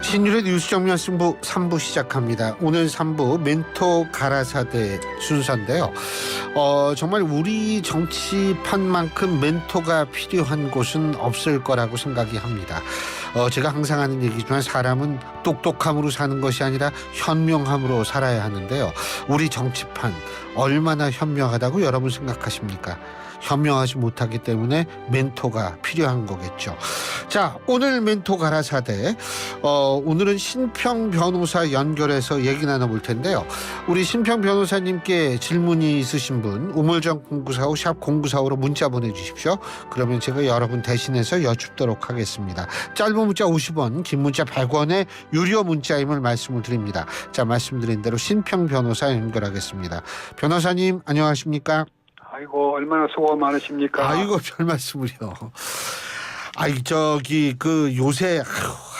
신율의 뉴스 정면 승부 3부 시작합니다. 오늘 3부 멘토 가라사대 순서인데요. 정말 우리 정치판만큼 멘토가 필요한 곳은 없을 거라고 생각이 합니다. 제가 항상 하는 얘기지만 사람은 똑똑함으로 사는 것이 아니라 현명함으로 살아야 하는데요. 우리 정치판 얼마나 현명하다고 여러분 생각하십니까? 현명하지 못하기 때문에 멘토가 필요한 거겠죠. 자, 오늘 멘토 가라사대 오늘은 신평 변호사 연결해서 얘기 나눠볼 텐데요. 우리 신평 변호사님께 질문이 있으신 분 우물정 0945 샵 0945로 문자 보내주십시오. 그러면 제가 여러분 대신해서 여쭙도록 하겠습니다. 짧은 문자 50원, 긴 문자 100원의 유료 문자임을 말씀을 드립니다. 자, 말씀드린 대로 신평 변호사 연결하겠습니다. 변호사님 안녕하십니까? 아이고, 얼마나 수고 많으십니까? 아이고, 별 말씀을요. 요새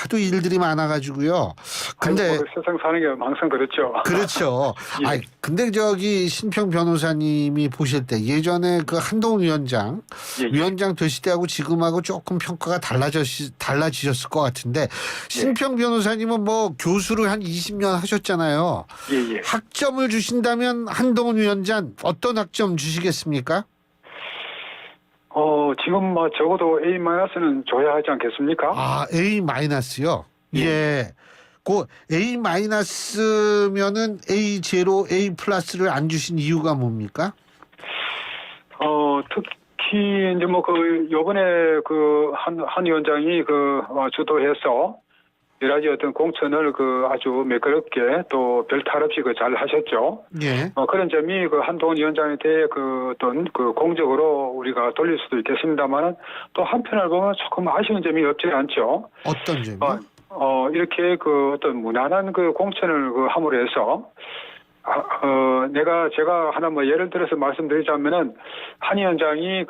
하도 일들이 많아가지고요. 근데 아이고, 세상 사는 게 항상 그렇죠. 그렇죠. 예. 근데 신평 변호사님이 보실 때 예전에 그 한동훈 위원장 위원장 되실 때하고 지금하고 조금 평가가 달라지셨을 것 같은데 신평 변호사님은 뭐 교수를 한 20년 하셨잖아요. 예. 학점을 주신다면 한동훈 위원장 어떤 학점 주시겠습니까? 지금 적어도 A-는 줘야 하지 않겠습니까? 아, A-요? 예. 그 A-면은 A0, A+를 안 주신 이유가 뭡니까? 특히 이제 요번에 한 위원장이 주도해서 여러 가지 어떤 공천을 아주 매끄럽게 또 별 탈 없이 잘 하셨죠. 예. 그런 점이 한동훈 위원장에 대해 어떤 공적으로 우리가 돌릴 수도 있겠습니다만은 또 한편을 보면 조금 아쉬운 점이 없지 않죠. 어떤 점이요? 이렇게 어떤 무난한 공천을 함으로 해서 제가 하나 예를 들어서 말씀드리자면은 한 위원장이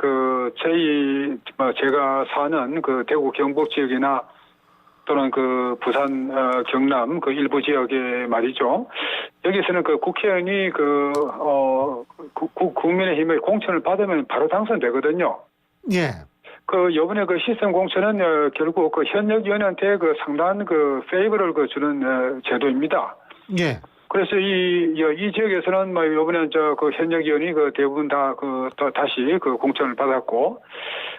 제가 사는 대구 경북 지역이나 또는 부산, 경남 일부 지역에 말이죠. 여기서는 국회의원이 국민의힘의 공천을 받으면 바로 당선되거든요. 예. 요번에 시스템 공천은 결국 현역 의원한테 상당한 페이버를 주는 제도입니다. 예. 그래서 이 지역에서는 요번에 현역 의원이 대부분 다시 공천을 받았고,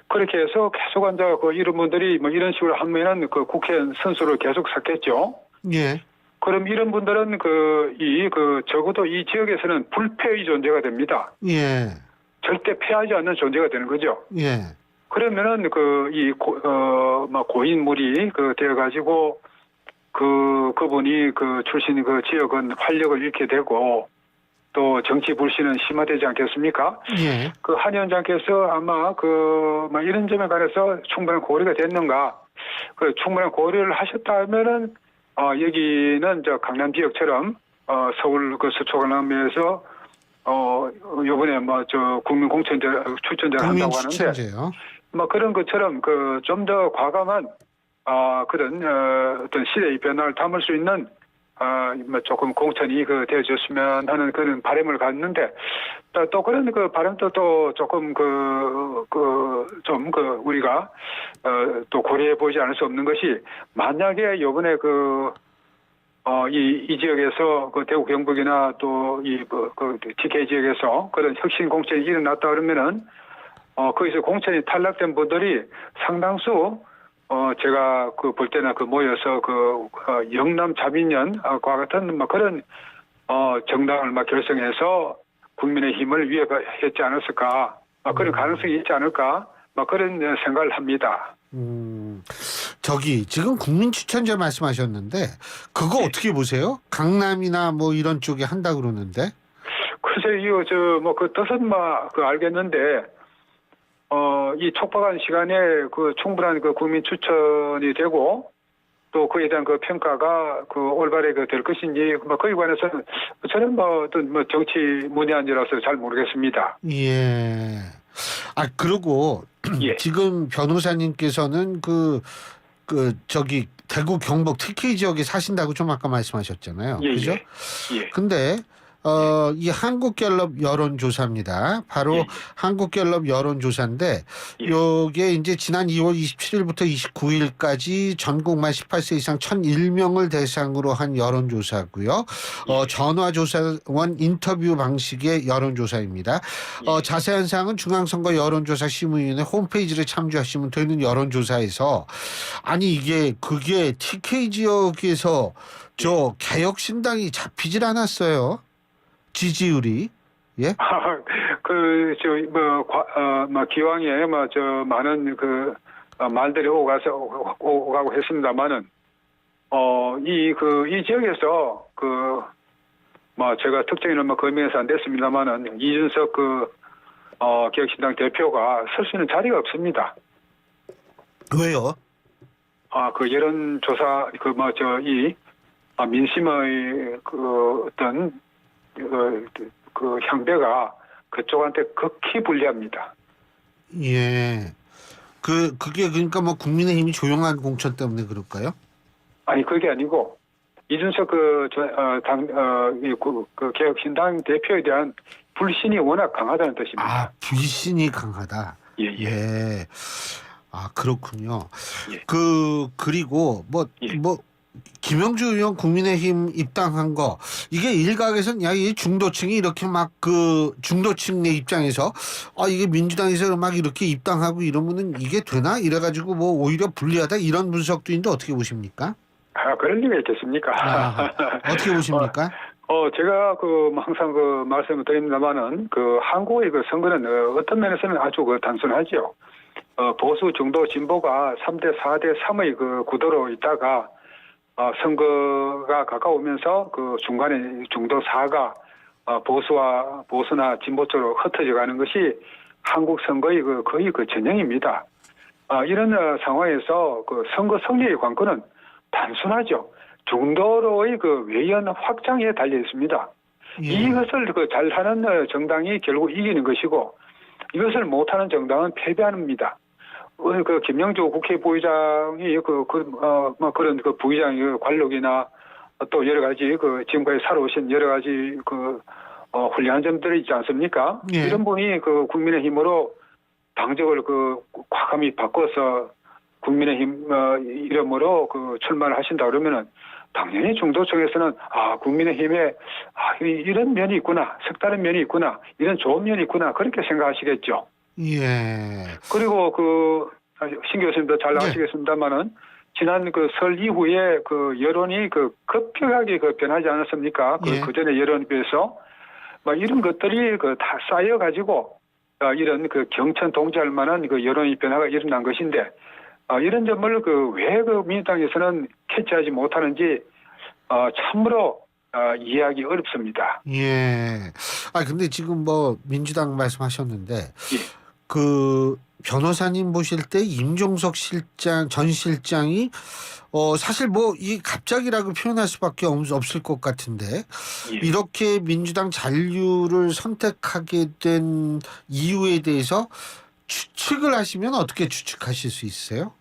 그렇게 해서 계속 이런 분들이 이런 식으로 하면은 국회의원 선수를 계속 샀겠죠. 예. 그럼 이런 분들은 적어도 이 지역에서는 불패의 존재가 됩니다. 예. 절대 패하지 않는 존재가 되는 거죠. 예. 그러면은 고인물이 되어가지고 그분이 출신 지역은 활력을 잃게 되고 또 정치 불신은 심화되지 않겠습니까? 예. 한 위원장께서 아마 이런 점에 관해서 충분한 고려가 됐는가? 충분한 고려를 하셨다면은 여기는 강남 지역처럼 서울 서초강남에서 요번에 국민 공천제 추천제를 한다고 하는데 추천제요? 그런 것처럼 좀 더 과감한 그런 어떤 시대의 변화를 담을 수 있는 조금 공천이 되어줬으면 하는 그런 바람을 갖는데 또 그런 바람도 또 조금 우리가 또 고려해 보지 않을 수 없는 것이 만약에 요번에 이 지역에서 대구 경북이나 또 TK 지역에서 그런 혁신 공천이 일어났다 그러면은 거기서 공천이 탈락된 분들이 상당수 제가 볼 때는 모여서 영남 자민련과 같은 그런 정당을 결성해서 국민의 힘을 위협했지 않았을까 그런 가능성이 있지 않을까 그런 생각을 합니다. 지금 국민 추천제 말씀하셨는데 그거 어떻게 보세요? 강남이나 이런 쪽에 한다 그러는데. 글쎄요, 그 뜻은 알겠는데. 이 촉박한 시간에 충분한 국민 추천이 되고 또 그에 대한 평가가 올바르게 될 것인지 그에 관해서는 저는 어떤 정치 문외한이라서 잘 모르겠습니다. 예. 그리고 예. 지금 변호사님께서는 대구 경북 TK 지역에 사신다고 좀 아까 말씀하셨잖아요. 예, 그죠? 예. 근데 이 한국갤럽 여론조사입니다. 바로 예, 한국갤럽 여론조사인데, 예. 요게 이제 지난 2월 27일부터 29일까지 전국만 18세 이상 1,001명을 대상으로 한 여론조사고요. 예. 전화조사원 인터뷰 방식의 여론조사입니다. 예. 자세한 사항은 중앙선거 여론조사 심의위원회 홈페이지를 참조하시면 되는 여론조사에서, 아니 그게 TK 지역에서 저 개혁신당이 잡히질 않았어요. 지지율이. 예? 기왕에 많은 말들이 오가고 했습니다만은 이 지역에서 제가 특정인은 거명해서 안 됐습니다만은 이준석 개혁신당 대표가 설 수 있는 자리가 없습니다. 왜요? 여론조사 이 민심의 어떤 향배가 그쪽한테 극히 불리합니다. 예. 그게 그러니까 뭐 국민의힘이 조용한 공천 때문에 그럴까요? 아니 그게 아니고 이준석 개혁신당 대표에 대한 불신이 워낙 강하다는 뜻입니다. 불신이 강하다. 예. 예. 그렇군요. 예. 그리고 김영주 의원 국민의힘 입당한 거, 이게 일각에서는 이 중도층이 이렇게 중도층의 입장에서 이게 민주당에서 막 이렇게 입당하고 이러면은 이게 되나? 이래가지고 오히려 불리하다 이런 분석도 있는데 어떻게 보십니까? 그럴 리가 있겠습니까? 어떻게 보십니까? 제가 항상 말씀을 드립니다만은 한국의 선거는 어떤 면에서는 아주 단순하죠. 보수 중도 진보가 3대 4대 3의 구도로 있다가 선거가 가까우면서 중간에 중도 4가 보수나 진보 쪽으로 흩어져 가는 것이 한국 선거의 거의 전형입니다. 이런 상황에서 선거 승리의 관건은 단순하죠. 중도로의 외연 확장에 달려 있습니다. 예. 이것을 잘하는 정당이 결국 이기는 것이고, 이것을 못하는 정당은 패배합니다. 김영주 국회 부의장이 그런 부의장의 관록이나 또 여러 가지 지금까지 살아오신 여러 가지 훌륭한 점들이 있지 않습니까? 예. 이런 분이 국민의힘으로 당적을 과감히 바꿔서 국민의힘 이름으로 출마를 하신다 그러면은 당연히 중도층에서는 국민의힘에 이런 면이 있구나, 색다른 면이 있구나, 이런 좋은 면이 있구나, 그렇게 생각하시겠죠. 예. 그리고 신 교수님도 잘 아시겠습니다만은 지난 설 이후에 여론이 급격하게 변하지 않았습니까? 예. 그 전에 여론에 비해서 이런 것들이 다 쌓여 가지고 이런 경천 동지할 만한 여론의 변화가 일어난 것인데, 이런 점을 왜 민주당에서는 캐치하지 못하는지 참으로 이해하기 어렵습니다. 예. 근데 지금 민주당 말씀하셨는데, 예. 변호사님 보실 때 임종석 전 실장이 사실 이 갑자기라고 표현할 수밖에 없을 것 같은데, 예. 이렇게 민주당 잔류를 선택하게 된 이유에 대해서 추측을 하시면 어떻게 추측하실 수 있어요?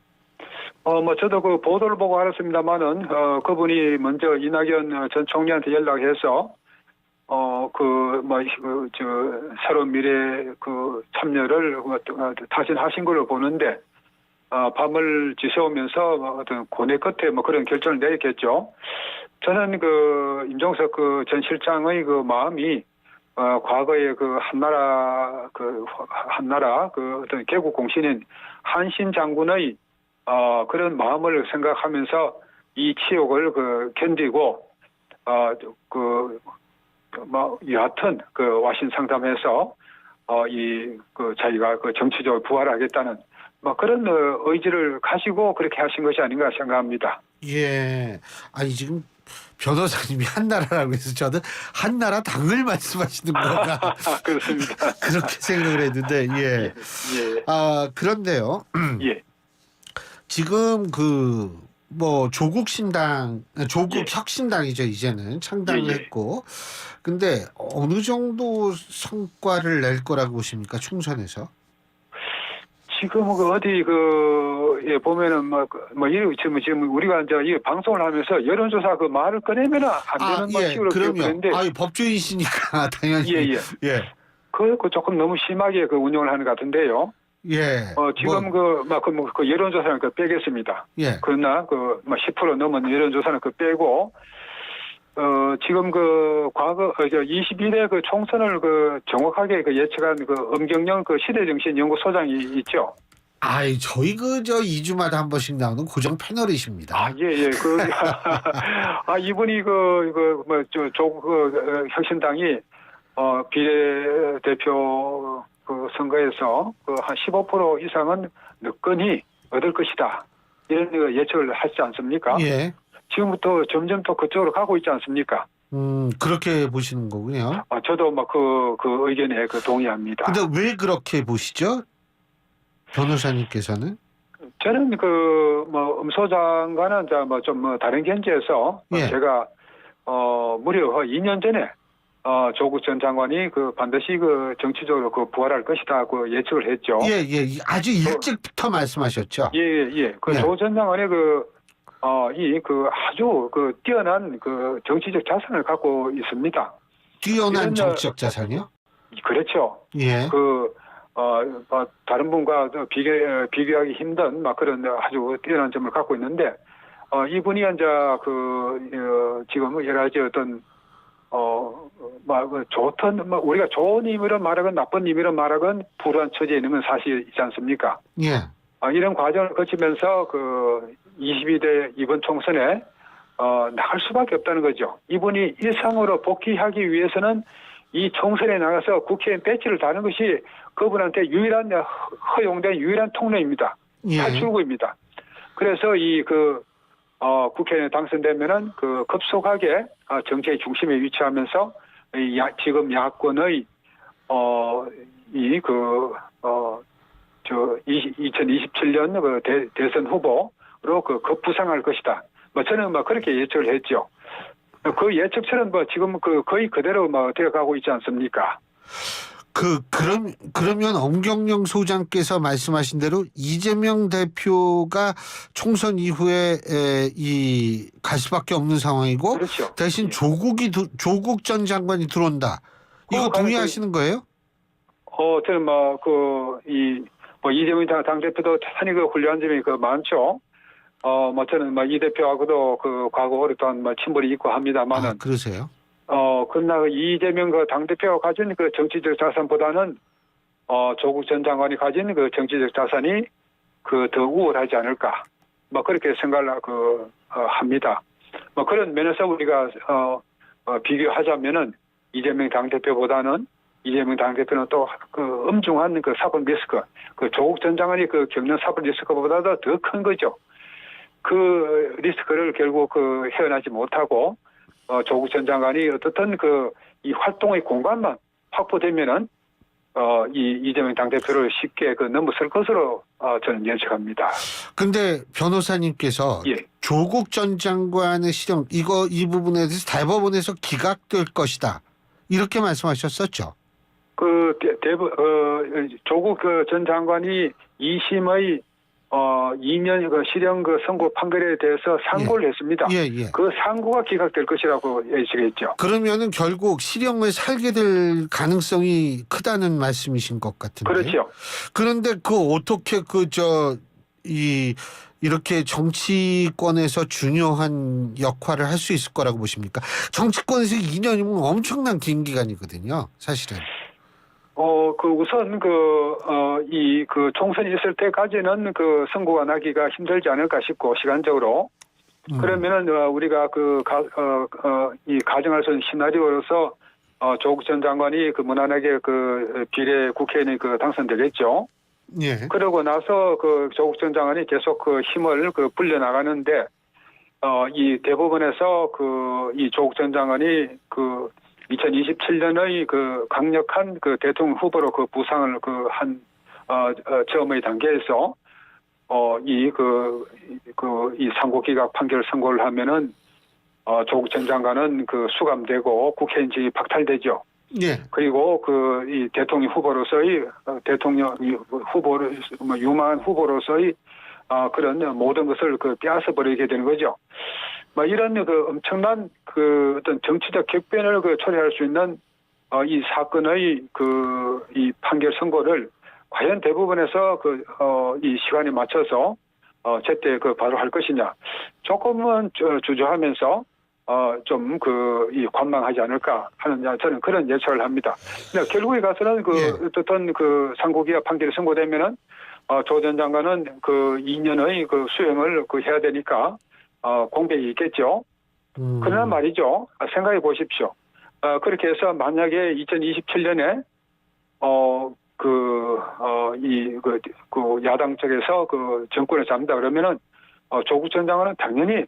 저도 보도를 보고 알았습니다만은 그분이 먼저 이낙연 전 총리한테 연락해서 새로운 미래 참여를 타진하신 걸로 보는데, 밤을 지새우면서 어떤 고뇌 끝에 그런 결정을 내렸겠죠. 저는 임종석 전 실장의 마음이 과거에 한나라 어떤 개국 공신인 한신 장군의 그런 마음을 생각하면서 이 치욕을 견디고 여하튼 와신 상담해서 자기가 정치적으로 부활하겠다는 그런 의지를 가지고 그렇게 하신 것이 아닌가 생각합니다. 예. 지금 변호사님이 한나라라고 해서 저는 한나라 당을 말씀하시는 건가 그렇습니다. 그렇게 생각을 했는데, 예. 예. 그런데요. 예. 지금 조국혁신당이죠, 이제는 창당을 예. 했고, 근데 어느 정도 성과를 낼 거라고 보십니까, 총선에서? 지금 어디 예, 보면은 지금 우리가 이제 이 방송을 하면서 여론조사 그 말을 꺼내면은 안 되는 식으로 그럼요. 그런데 법조인이시니까 당연히. 예. 예. 그 조금 너무 심하게 그 운영을 하는 것 같은데요. 예. 지금 그 여론조사는 그 빼겠습니다. 예. 그러나 10% 넘은 여론조사는 그 빼고 지금 그 과거 21대 그 총선을 그 정확하게 그 예측한 그 엄경영 그 시대정신 연구소장이 있죠. 저희 2주마다 한 번씩 나오는 고정 패널이십니다. 예. 이분이 혁신당이 비례대표 그 선거에서 그 한 15% 이상은 늦건히 얻을 것이다. 이런 예측을 하지 않습니까? 예. 지금부터 점점 또 그쪽으로 가고 있지 않습니까? 그렇게 보시는 거군요. 저도 그 의견에 동의합니다. 근데 왜 그렇게 보시죠? 변호사님께서는? 저는 음소장과는 좀 다른 견지에서 예. 제가 무려 2년 전에 조국 전 장관이 반드시 정치적으로 부활할 것이다 예측을 했죠. 예. 아주 일찍부터 말씀하셨죠. 예. 조 전 장관의 아주 뛰어난 정치적 자산을 갖고 있습니다. 뛰어난 정치적 자산이요? 그렇죠. 예. 다른 분과 비교하기 힘든 그런 아주 뛰어난 점을 갖고 있는데 이분이 이제 지금 여러 가지 어떤 좋던 우리가 좋은 의미로 말하건 나쁜 의미로 말하건 불우한 처지에 있는 건 사실이지 않습니까? 예. 이런 과정을 거치면서 22대 이번 총선에 나갈 수밖에 없다는 거죠. 이분이 일상으로 복귀하기 위해서는 이 총선에 나가서 국회의원 배지를 다는 것이 그분한테 허용된 유일한 통로입니다. 예. 탈출구입니다. 그래서 국회의원에 당선되면은 급속하게 정치의 중심에 위치하면서 지금 야권의 2027년 대선 후보로 급부상할 것이다. 저는 그렇게 예측을 했죠. 그 예측처럼 지금 거의 그대로 되어 가고 있지 않습니까? 그러면 엄경영 소장께서 말씀하신 대로 이재명 대표가 총선 이후에 갈 수밖에 없는 상황이고, 그렇죠. 대신 예. 조국 전 장관이 들어온다. 이거 동의하시는 거예요? 저는 이재명 당대표도 대단히 훌륭한 점이 많죠. 저는 이 대표하고도 과거 오랫동안 친분이 있고 합니다만은. 그러세요? 그러나 이재명 당대표가 가진 정치적 자산보다는 조국 전 장관이 가진 정치적 자산이 더 우월하지 않을까. 그렇게 생각을 합니다. 그런 면에서 우리가 비교하자면은 이재명 당대표보다는 이재명 당대표는 또 엄중한 사법 리스크, 조국 전 장관이 겪는 사법 리스크보다도 더 큰 거죠. 그 리스크를 결국 헤어나지 못하고 조국 전 장관이 어떻든 이 활동의 공간만 확보되면은 이재명 당대표를 쉽게 넘어설 것으로 저는 예측합니다. 근데 변호사님께서 예. 조국 전 장관의 실형 이 부분에 대해서 대법원에서 기각될 것이다. 이렇게 말씀하셨었죠. 조국 전 장관이 2심의 2년 실형 선고 판결에 대해서 상고를 했습니다. 예. 그 상고가 기각될 것이라고 예측했죠. 그러면은 결국 실형을 살게 될 가능성이 크다는 말씀이신 것 같은데. 그렇죠. 그런데 어떻게 이렇게 정치권에서 중요한 역할을 할 수 있을 거라고 보십니까? 정치권에서 2년이면 엄청난 긴 기간이거든요, 사실은. 우선 총선이 있을 때까지는 선고가 나기가 힘들지 않을까 싶고, 시간적으로. 그러면은 우리가 가정할 수 있는 시나리오로서 조국 전 장관이 무난하게 비례 국회의원이 당선되겠죠. 예. 그러고 나서 조국 전 장관이 계속 힘을 불려 나가는데 이 대법원에서 이 조국 전 장관이 2027년의 강력한 대통령 후보로 부상을 한 처음의 단계에서 이 상고 기각 판결 선고를 하면은 조국 전 장관은 수감되고 국회의원직이 박탈되죠. 예. 그리고 이 대통령 후보로서의 유망한 후보로서의 그런 모든 것을 빼앗아 버리게 되는 거죠. 뭐 이런 엄청난 어떤 정치적 격변을 초래할 수 있는 이 사건의 이 판결 선고를 과연 대법원에서 이 시간에 맞춰서 제때 바로 할 것이냐, 조금은 주저하면서 좀 이 관망하지 않을까 하는, 저는 그런 예측을 합니다. 근데 결국에 가서는 어떤 상고기가 판결이 선고되면은 조 전 장관은 2년의 수행을 해야 되니까 공백이 있겠죠. 그러나 말이죠, 생각해 보십시오. 그렇게 해서 만약에 2027년에 야당 쪽에서 정권을 잡는다 그러면은 조국 전 장관은 당연히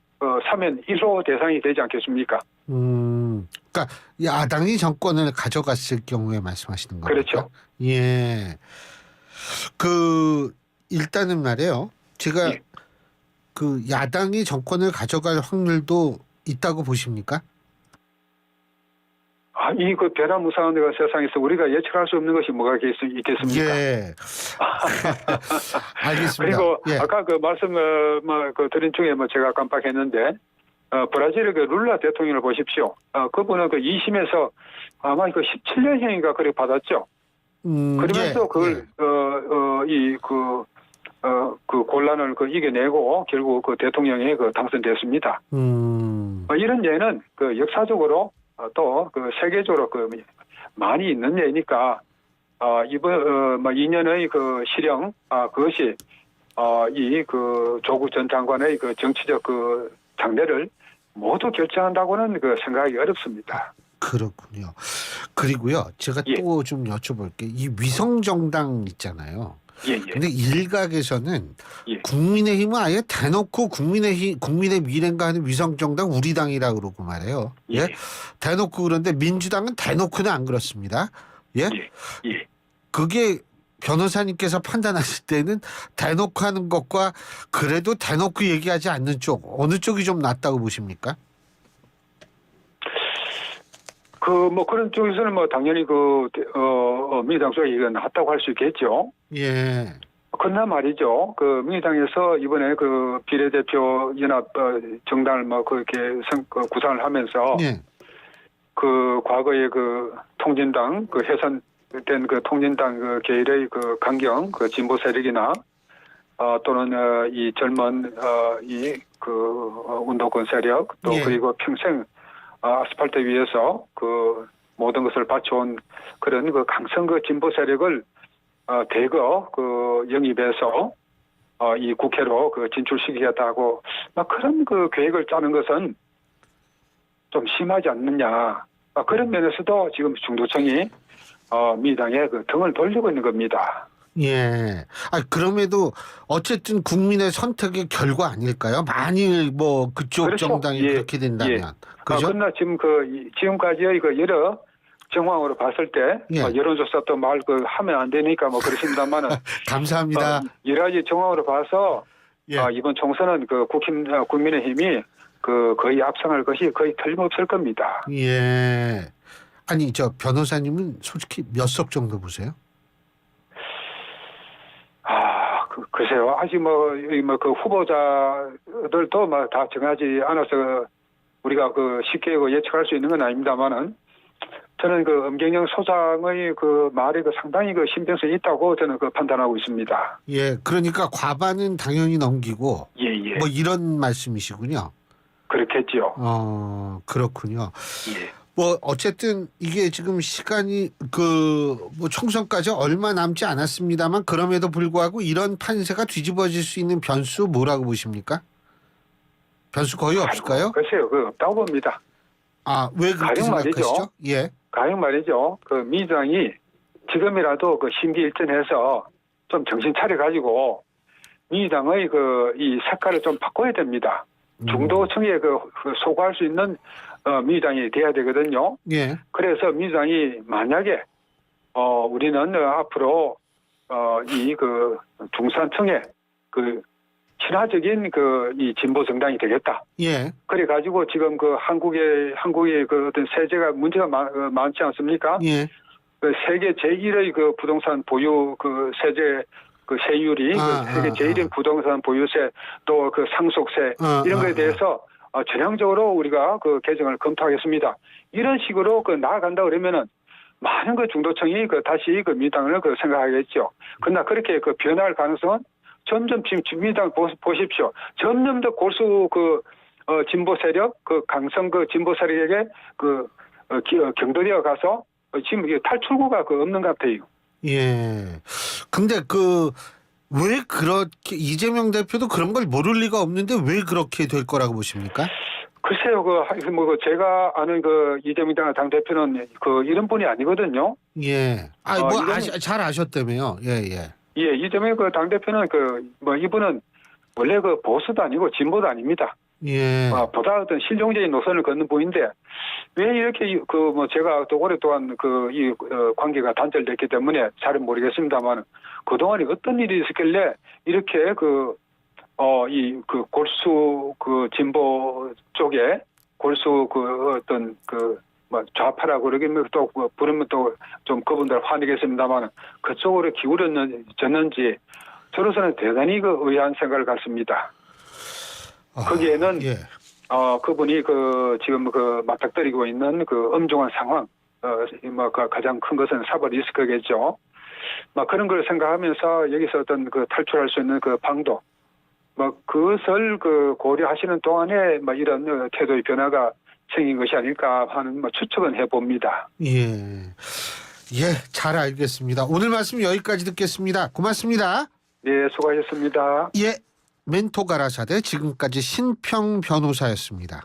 사면 1호 대상이 되지 않겠습니까? 그러니까 야당이 정권을 가져갔을 경우에 말씀하시는 거죠? 그렇죠. 예. 일단은 말이에요. 제가 예. 야당이 정권을 가져갈 확률도 있다고 보십니까? 이 변화무쌍한 세상에서 우리가 예측할 수 없는 것이 뭐가 있겠습니까? 예. 알겠습니다. 그리고 예. 아까 말씀 드린 중에 제가 깜빡했는데 브라질의 룰라 대통령을 보십시오. 그분은 2심에서 아마 17년형인가 그렇게 받았죠. 그러면서 그걸 그 곤란을 이겨내고 결국 대통령에 당선됐습니다. 이런 예는 역사적으로 또 세계적으로 많이 있는 예니까 이번 2년의 실형 그것이 이 조국 전 장관의 정치적 장래를 모두 결정한다고는 생각하기 어렵습니다. 그렇군요. 그리고요, 제가 예. 또 좀 여쭤볼게요. 이 위성정당 있잖아요. 예. 근데 일각에서는 예. 국민의힘은 아예 대놓고 국민의 미래인가 하는 위성정당 우리 당이라고 그러고 말해요. 예? 대놓고 그런데 민주당은 대놓고는 안 그렇습니다. 예? 예. 그게 변호사님께서 판단하실 때는 대놓고 하는 것과 그래도 대놓고 얘기하지 않는 쪽, 어느 쪽이 좀 낫다고 보십니까? 그런 쪽에서는 당연히 민주당 쪽에 이건 낫다고 할 수 있겠죠. 예. 그러나 말이죠. 민주당에서 이번에 비례대표 연합 정당을 그렇게 구상을 하면서 예. 과거에 통진당 해산된 통진당 계열의 강경 진보 세력이나 또는 이 젊은 운동권 세력 또 예. 그리고 평생 아스팔트 위에서 모든 것을 바쳐온 그런 강성 진보 세력을 대거 영입해서 이 국회로 진출시키겠다고 그런 계획을 짜는 것은 좀 심하지 않느냐. 그런 면에서도 지금 중도층이 민주당에 등을 돌리고 있는 겁니다. 예. 그럼에도 어쨌든 국민의 선택의 결과 아닐까요? 만일 그쪽 그렇죠. 정당이 예. 그렇게 된다면. 예. 그죠? 그러나 지금 지금까지의 여러 정황으로 봤을 때 예. 여론조사 또 하면 안 되니까 그러십니다만은 감사합니다. 여러 가지 정황으로 봐서 예. 이번 총선은 국민의힘이 거의 압승할 것이 거의 틀림없을 겁니다. 예. 아니 변호사님은 솔직히 몇 석 정도 보세요? 글쎄요. 아직 후보자들도 다 정하지 않아서 우리가 쉽게 예측할 수 있는 건 아닙니다만은 저는 엄경영 소장의 말에 상당히 신빙성이 있다고 저는 판단하고 있습니다. 예. 그러니까 과반은 당연히 넘기고. 예. 이런 말씀이시군요. 그렇겠죠. 그렇군요. 예. 어쨌든 이게 지금 시간이 총선까지 얼마 남지 않았습니다만 그럼에도 불구하고 이런 판세가 뒤집어질 수 있는 변수 뭐라고 보십니까? 변수 거의 없을까요? 글쎄요. 없다고 봅니다. 왜 그렇게 생각하시죠? 예. 가령 말이죠. 민주당이 지금이라도 심기일전해서 좀 정신 차려가지고 민주당의 이 색깔을 좀 바꿔야 됩니다. 중도층에 소구할 수 있는 민주당이 돼야 되거든요. 예. 그래서 민주당이 만약에 우리는 앞으로 이 중산층의 친화적인 이 진보 정당이 되겠다. 예. 그래 가지고 지금 한국의 어떤 세제가 문제가 많지 않습니까? 예. 세계 제1의 부동산 보유 세제 그 세율이 세계 제일인 부동산 보유세 또 그 상속세 이런 거에 대해서 전향적으로 우리가 그 개정을 검토하겠습니다. 이런 식으로 그 나아간다 그러면은 많은 그 중도층이 그 다시 그 민주당을 그 생각하겠죠. 그러나 그렇게 그 변할 가능성은 점점 지금 민주당 보십시오. 점점 더 고수 그 진보 세력 그 강성 그 진보 세력에게 그 경도되어 가서 지금 이게 탈출구가 그 없는 것 같아요. 예. 근데 왜 그렇게 이재명 대표도 그런 걸 모를 리가 없는데 왜 그렇게 될 거라고 보십니까? 글쎄요, 제가 아는 그 이재명 당 대표는 그 이런 분이 아니거든요. 예. 잘 아셨다며요. 예. 예, 이재명 그 당 대표는 이분은 원래 그 보수도 아니고 진보도 아닙니다. 예. 보다 어떤 실용적인 노선을 걷는 분인데 왜 이렇게 제가 또 오랫동안 이 관계가 단절됐기 때문에 잘은 모르겠습니다만 그동안에 어떤 일이 있었길래 이렇게 골수 진보 쪽에 골수 어떤 좌파라고 그러기면 또 부르면 또 좀 그분들 화내겠습니다만 그쪽으로 기울어졌는지 저로서는 대단히 의아한 생각을 갖습니다. 거기에는 그분이 지금 맞닥뜨리고 있는 엄중한 상황 가장 큰 것은 사법 리스크겠죠. 그런 걸 생각하면서 여기서 어떤 탈출할 수 있는 방도 그것을 고려하시는 동안에 이런 태도의 변화가 생긴 것이 아닐까 하는 추측은 해봅니다. 예, 잘 알겠습니다. 오늘 말씀 여기까지 듣겠습니다. 고맙습니다. 네, 수고하셨습니다. 예, 멘토 가라사대 지금까지 신평 변호사였습니다.